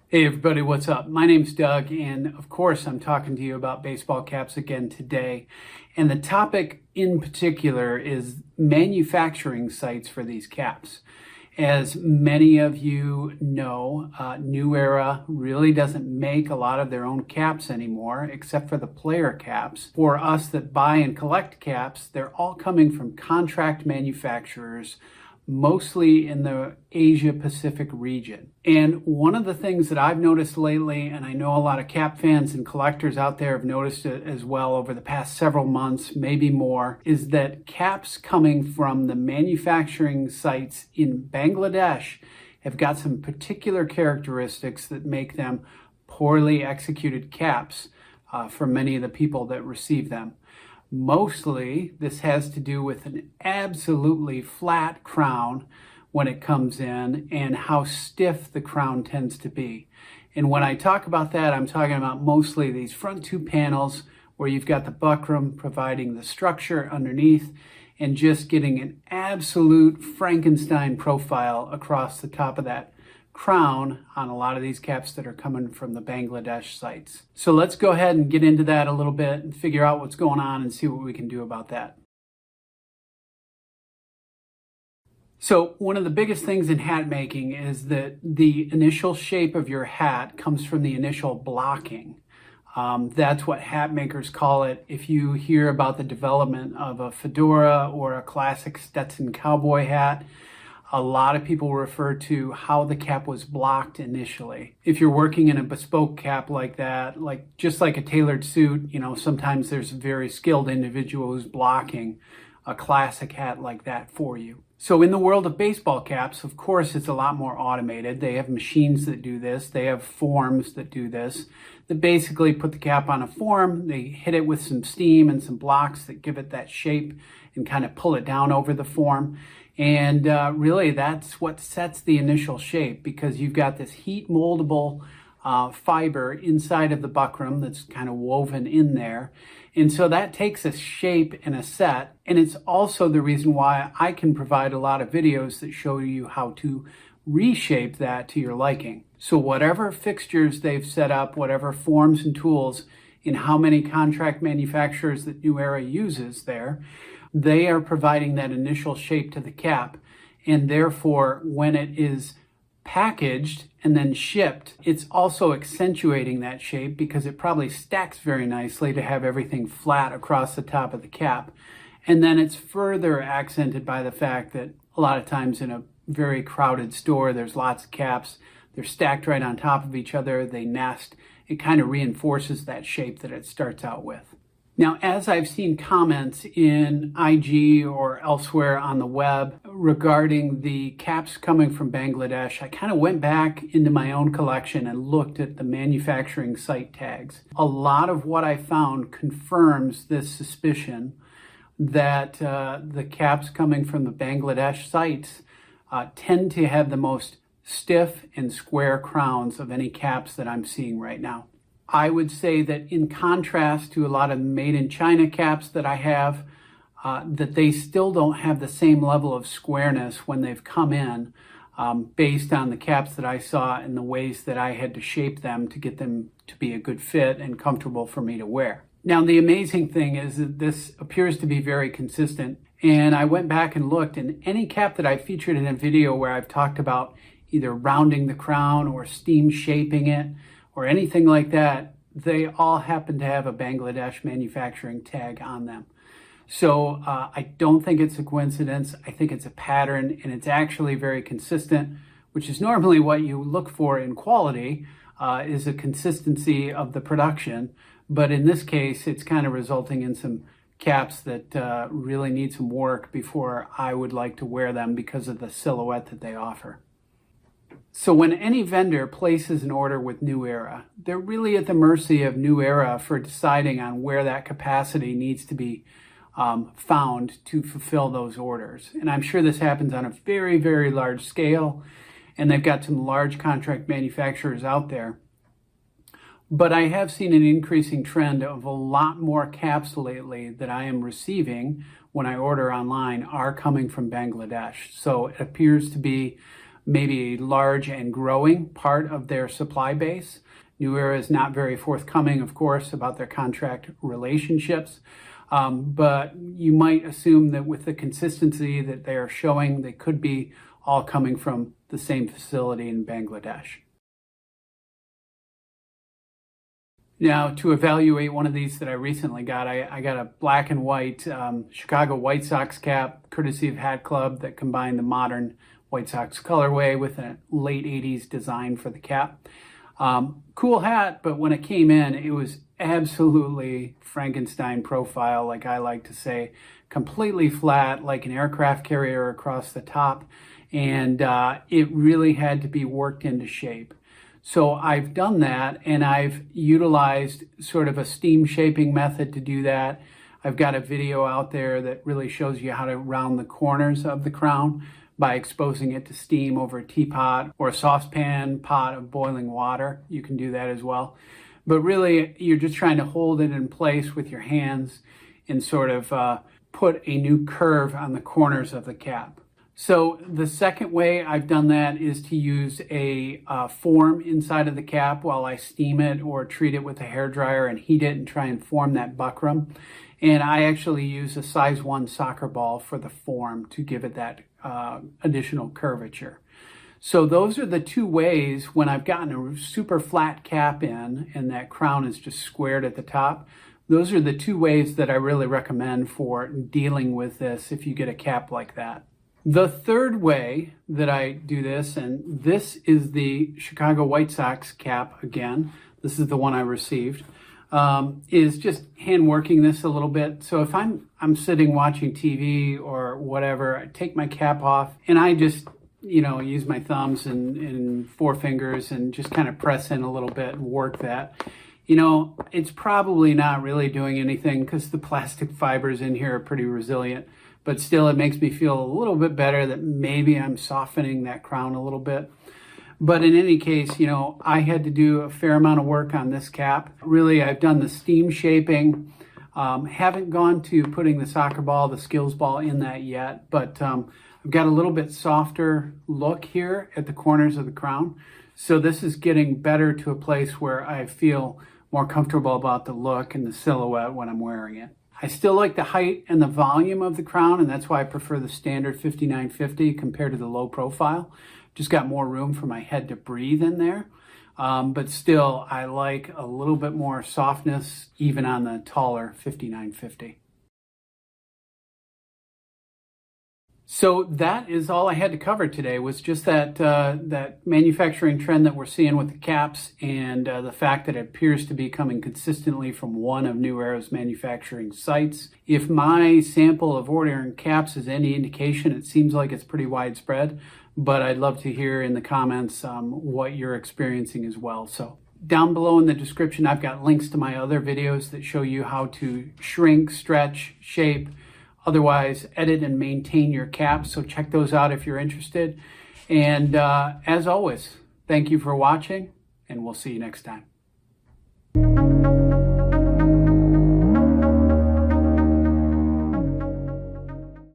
Hey everybody, what's up? My name's Doug, and of course I'm talking to you about baseball caps again today. And the topic in particular is manufacturing sites for these caps. As many of you know, New Era really doesn't make a lot of their own caps anymore, except for the player caps. For us that buy and collect caps, they're all coming from contract manufacturers, mostly in the Asia Pacific region. And one of the things that I've noticed lately, and I know a lot of cap fans and collectors out there have noticed it as well over the past several months, maybe more, is that caps coming from the manufacturing sites in Bangladesh have got some particular characteristics that make them poorly executed caps for many of the people that receive them. Mostly, this has to do with an absolutely flat crown when it comes in and how stiff the crown tends to be. And when I talk about that, I'm talking about mostly these front two panels where you've got the buckram providing the structure underneath and just getting an absolute Frankenstein profile across the top of that crown on a lot of these caps that are coming from the Bangladesh sites. So let's go ahead and get into that a little bit and figure out what's going on and see what we can do about that. So one of the biggest things in hat making is that the initial shape of your hat comes from the initial blocking. That's what hat makers call it. If you hear about the development of a fedora or a classic Stetson cowboy hat, a lot of people refer to how the cap was blocked initially. If you're working in a bespoke cap like that, just like a tailored suit, sometimes there's a very skilled individual who's blocking a classic hat like that for you. So in the world of baseball caps, of course, it's a lot more automated. They have machines that do this. They have forms that do this, that basically put the cap on a form. They hit it with some steam and some blocks that give it that shape and kind of pull it down over the form. And really, that's what sets the initial shape, because you've got this heat moldable fiber inside of the buckram that's kind of woven in there. And so that takes a shape and a set. And it's also the reason why I can provide a lot of videos that show you how to reshape that to your liking. So whatever fixtures they've set up, whatever forms and tools, in how many contract manufacturers that New Era uses there, they are providing that initial shape to the cap. And therefore, when it is packaged and then shipped, it's also accentuating that shape, because it probably stacks very nicely to have everything flat across the top of the cap. And then it's further accented by the fact that a lot of times in a very crowded store, there's lots of caps. They're stacked right on top of each other. They nest. It kind of reinforces that shape that it starts out with. Now, as I've seen comments in IG or elsewhere on the web regarding the caps coming from Bangladesh, I kind of went back into my own collection and looked at the manufacturing site tags. A lot of what I found confirms this suspicion that the caps coming from the Bangladesh sites tend to have the most stiff and square crowns of any caps that I'm seeing right now. I would say that in contrast to a lot of made in China caps that I have, that they still don't have the same level of squareness when they've come in, based on the caps that I saw and the ways that I had to shape them to get them to be a good fit and comfortable for me to wear. Now, the amazing thing is that this appears to be very consistent. And I went back and looked, and any cap that I featured in a video where I've talked about either rounding the crown or steam shaping it, or anything like that, they all happen to have a Bangladesh manufacturing tag on them. So I don't think it's a coincidence. I think it's a pattern, and it's actually very consistent, which is normally what you look for in quality, is a consistency of the production. But in this case, it's kind of resulting in some caps that really need some work before I would like to wear them because of the silhouette that they offer. So when any vendor places an order with New Era, they're really at the mercy of New Era for deciding on where that capacity needs to be found to fulfill those orders. And I'm sure this happens on a very, very large scale, and they've got some large contract manufacturers out there. But I have seen an increasing trend of a lot more caps lately that I am receiving when I order online are coming from Bangladesh. So it appears to be maybe a large and growing part of their supply base. New Era is not very forthcoming, of course, about their contract relationships, but you might assume that with the consistency that they are showing, they could be all coming from the same facility in Bangladesh. Now, to evaluate one of these that I recently got, I got a black and white Chicago White Sox cap, courtesy of Hat Club, that combined the modern White Sox colorway with a late 80s design for the cap. Cool hat, but when it came in, it was absolutely Frankenstein profile, like I like to say, completely flat, like an aircraft carrier across the top, and it really had to be worked into shape. So I've done that, and I've utilized sort of a steam shaping method to do that. I've got a video out there that really shows you how to round the corners of the crown by exposing it to steam over a teapot or a saucepan pot of boiling water. You can do that as well. But really, you're just trying to hold it in place with your hands and sort of put a new curve on the corners of the cap. So the second way I've done that is to use a form inside of the cap while I steam it or treat it with a hairdryer and heat it and try and form that buckram. And I actually use a size 1 soccer ball for the form to give it that additional curvature. So those are the two ways when I've gotten a super flat cap in and that crown is just squared at the top. Those are the two ways that I really recommend for dealing with this if you get a cap like that. The third way that I do this, and this is the Chicago White Sox cap again, this is the one I received, is just hand working this a little bit. So if I'm sitting watching TV or whatever, I take my cap off and I just, use my thumbs and forefingers and just kind of press in a little bit and work that. It's probably not really doing anything because the plastic fibers in here are pretty resilient. But still, it makes me feel a little bit better that maybe I'm softening that crown a little bit. But in any case, I had to do a fair amount of work on this cap. Really, I've done the steam shaping. Haven't gone to putting the soccer ball, the skills ball in that yet. But I've got a little bit softer look here at the corners of the crown. So this is getting better to a place where I feel more comfortable about the look and the silhouette when I'm wearing it. I still like the height and the volume of the crown, and that's why I prefer the standard 5950 compared to the low profile. Just got more room for my head to breathe in there. But still, I like a little bit more softness even on the taller 5950. So that is all I had to cover today, was just that manufacturing trend that we're seeing with the caps and the fact that it appears to be coming consistently from one of New Era's manufacturing sites. If my sample of ordering caps is any indication, it seems like it's pretty widespread, but I'd love to hear in the comments what you're experiencing as well. So down below in the description, I've got links to my other videos that show you how to shrink, stretch, shape, otherwise edit and maintain your caps. So check those out if you're interested. And as always, thank you for watching, and we'll see you next time.